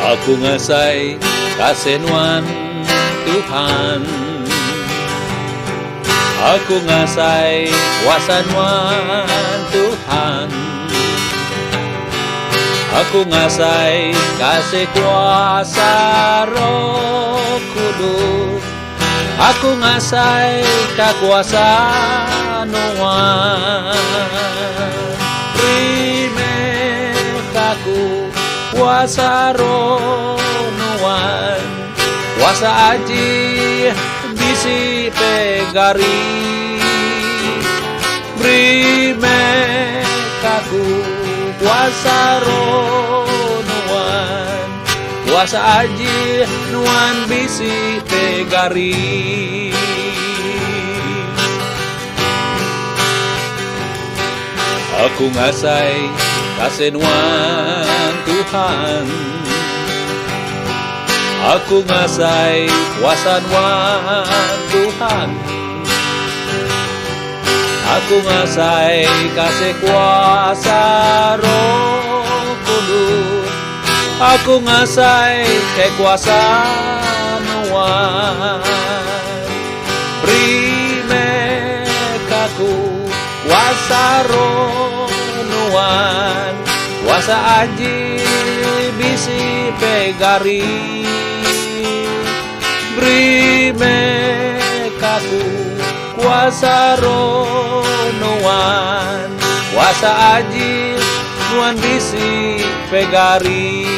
Aku ngasai kasenuan Tuhan, aku ngasai kuasa nuan Tuhan, aku ngasai kasih kuasa Roh Kudus, aku ngasai kakuasaan nuan. Aku kuasa Roh nuan, kuasa aji bisi pegari, beri mekaku kuasa Roh nuan, kuasa aji nuan bisi pegari. Aku ngasai kasenuan Tuhan, aku ngasai kuasa nuan Tuhan, aku ngasai kasih kuasa Roh Kudus, aku ngasai kekuasaan nuan. Beri mekaku kuasa Roh nuan, kuasa aji bisi pegari, beri mekaku kuasa Roh nuan, kuasa aji nuan bisi pegari.